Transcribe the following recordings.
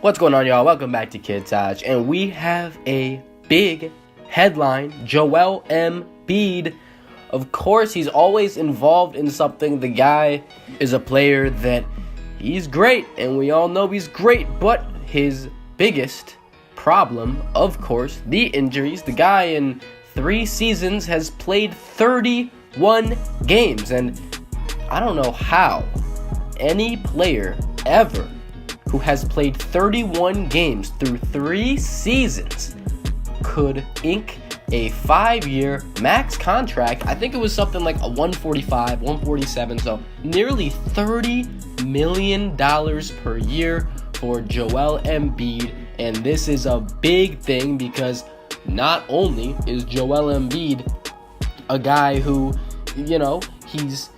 What's going on, y'all? Welcome back to Kid Taj, and we have a big headline. Joel Embiid. Of course, he's always involved in something. The guy is a player that he's great, and we all know he's great, but his biggest problem, of course, the injuries. The guy in 3 seasons has played 31 games, and I don't know how any player ever who has played 31 games through 3 seasons could ink a 5-year max contract. I think it was something like a 145, 147, so nearly $30 million per year for Joel Embiid. And this is a big thing because not only is Joel Embiid a guy who, he's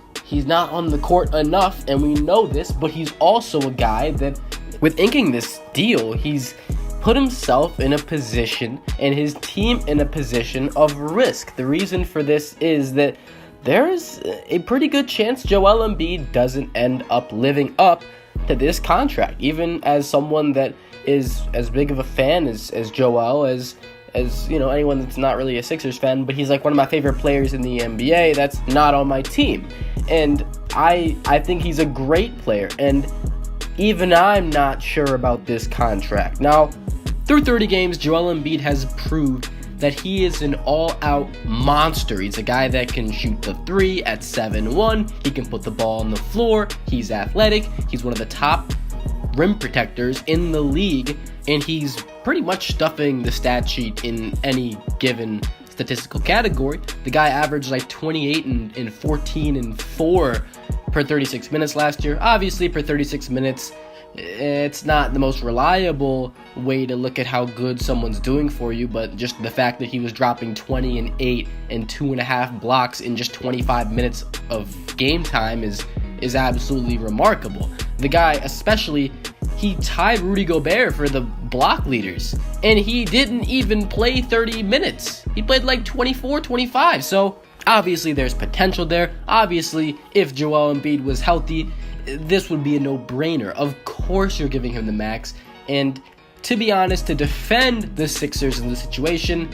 not on the court enough, and we know this, but he's also a guy that, with inking this deal, he's put himself in a position and his team in a position of risk. The reason for this is that there's a pretty good chance Joel Embiid doesn't end up living up to this contract. Even as someone that is as big of a fan as Joel, as anyone that's not really a Sixers fan, but he's like one of my favorite players in the NBA that's not on my team. And I think he's a great player, and even I'm not sure about this contract. Now, through 30 games, Joel Embiid has proved that he is an all-out monster. He's a guy that can shoot the 3 at 7'1". He can put the ball on the floor. He's athletic. He's one of the top rim protectors in the league, and he's pretty much stuffing the stat sheet in any given statistical category. The guy averaged like 28 and 14 and 4 per 36 minutes last year. Obviously, per 36 minutes, it's not the most reliable way to look at how good someone's doing for you, but just the fact that he was dropping 20 and 8 and 2.5 blocks in just 25 minutes of game time is absolutely remarkable. The guy, especially, he tied Rudy Gobert for the block leaders, and he didn't even play 30 minutes. He played like 24, 25, so obviously there's potential there. Obviously, if Joel Embiid was healthy, this would be a no-brainer. Of course you're giving him the max, and to be honest, to defend the Sixers in the situation,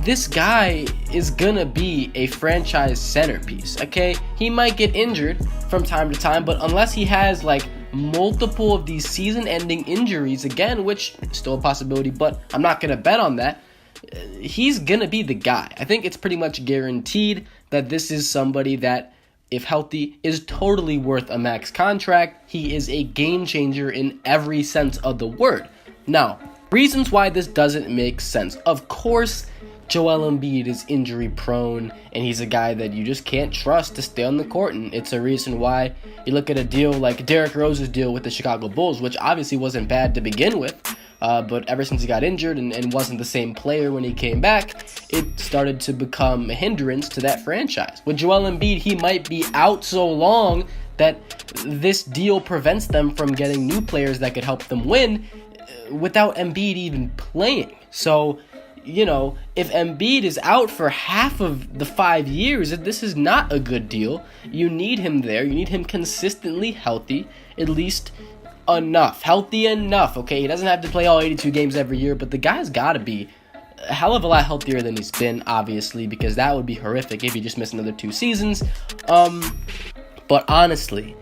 this guy is gonna be a franchise centerpiece, okay? He might get injured from time to time, but unless he has like multiple of these season-ending injuries again, which is still a possibility, but I'm not gonna bet on that, he's gonna be the guy. I think it's pretty much guaranteed that this is somebody that, if healthy, is totally worth a max contract. He is a game changer in every sense of the word. Now, reasons why this doesn't make sense. Of course, Joel Embiid is injury prone, and he's a guy that you just can't trust to stay on the court, and it's a reason why you look at a deal like Derrick Rose's deal with the Chicago Bulls, which obviously wasn't bad to begin with, but ever since he got injured and wasn't the same player when he came back, it started to become a hindrance to that franchise. With Joel Embiid, he might be out so long that this deal prevents them from getting new players that could help them win without Embiid even playing. So, if Embiid is out for half of the 5 years, this is not a good deal. You need him there. You need him consistently healthy, at least healthy enough, okay? He doesn't have to play all 82 games every year, but the guy's got to be a hell of a lot healthier than he's been, obviously, because that would be horrific if he just missed another 2 seasons. But honestly,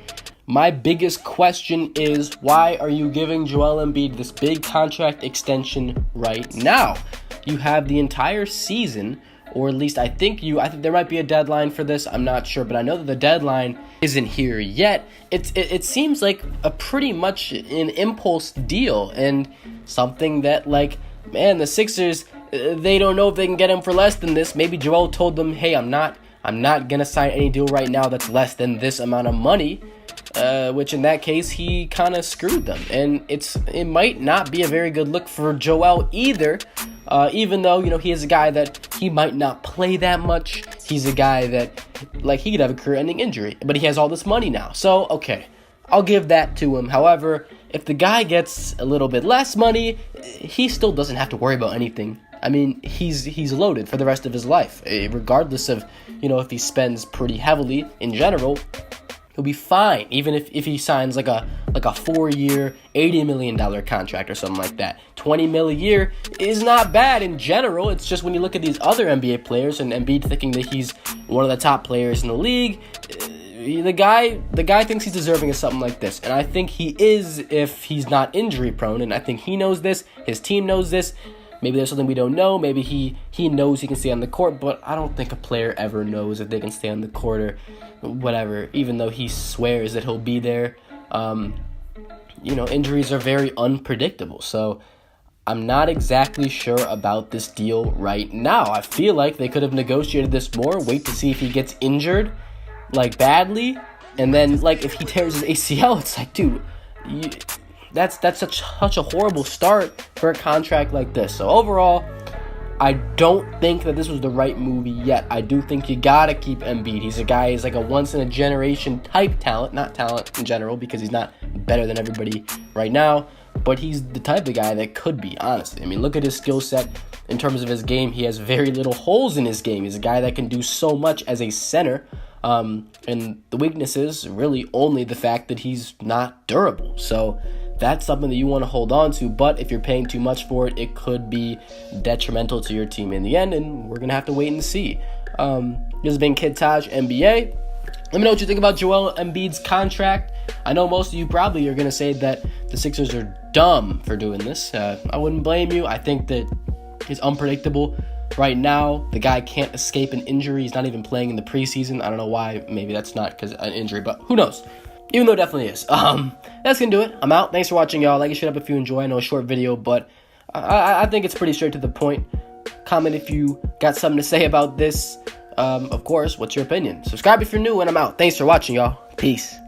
my biggest question is, why are you giving Joel Embiid this big contract extension right now? You have the entire season, or at least I think there might be a deadline for this. I'm not sure, but I know that the deadline isn't here yet. It seems like a pretty much an impulse deal, and something that, the Sixers, they don't know if they can get him for less than this. Maybe Joel told them, hey, I'm not gonna sign any deal right now that's less than this amount of money. Which in that case, he kind of screwed them. And it might not be a very good look for Joel either, even though, he is a guy that he might not play that much. He's a guy that, he could have a career-ending injury, but he has all this money now. So, okay, I'll give that to him. However, if the guy gets a little bit less money, he still doesn't have to worry about anything. I mean, he's loaded for the rest of his life, regardless of, if he spends pretty heavily in general. He'll be fine, even if he signs like a 4-year, $80 million contract or something like that. $20 million a year is not bad in general. It's just when you look at these other NBA players and Embiid thinking that he's one of the top players in the league, the guy thinks he's deserving of something like this. And I think he is if he's not injury prone. And I think he knows this. His team knows this. Maybe there's something we don't know. Maybe he knows he can stay on the court, but I don't think a player ever knows if they can stay on the court or whatever, even though he swears that he'll be there. Injuries are very unpredictable. So I'm not exactly sure about this deal right now. I feel like they could have negotiated this more, wait to see if he gets injured, like badly, and then like if he tears his ACL, it's like, dude, that's such a horrible start for a contract like this. So overall, I don't think that this was the right movie yet. I do think you gotta keep Embiid. He's like a once-in-a-generation type talent. Not talent in general, because he's not better than everybody right now, but he's the type of guy that could be, honestly. I mean, look at his skill set in terms of his game. He has very little holes in his game. He's a guy that can do so much as a center. And the weakness is really only the fact that he's not durable. So that's something that you want to hold on to, but if you're paying too much for it, it could be detrimental to your team in the end, and we're going to have to wait and see. This has been Kid Taj, NBA. Let me know what you think about Joel Embiid's contract. I know most of you probably are going to say that the Sixers are dumb for doing this. I wouldn't blame you. I think that it's unpredictable. Right now, the guy can't escape an injury. He's not even playing in the preseason. I don't know why. Maybe that's not because of an injury, but who knows? Even though it definitely is. That's going to do it. I'm out. Thanks for watching, y'all. Like and share up if you enjoy. I know a short video, but I think it's pretty straight to the point. Comment if you got something to say about this. Of course, what's your opinion? Subscribe if you're new, and I'm out. Thanks for watching, y'all. Peace.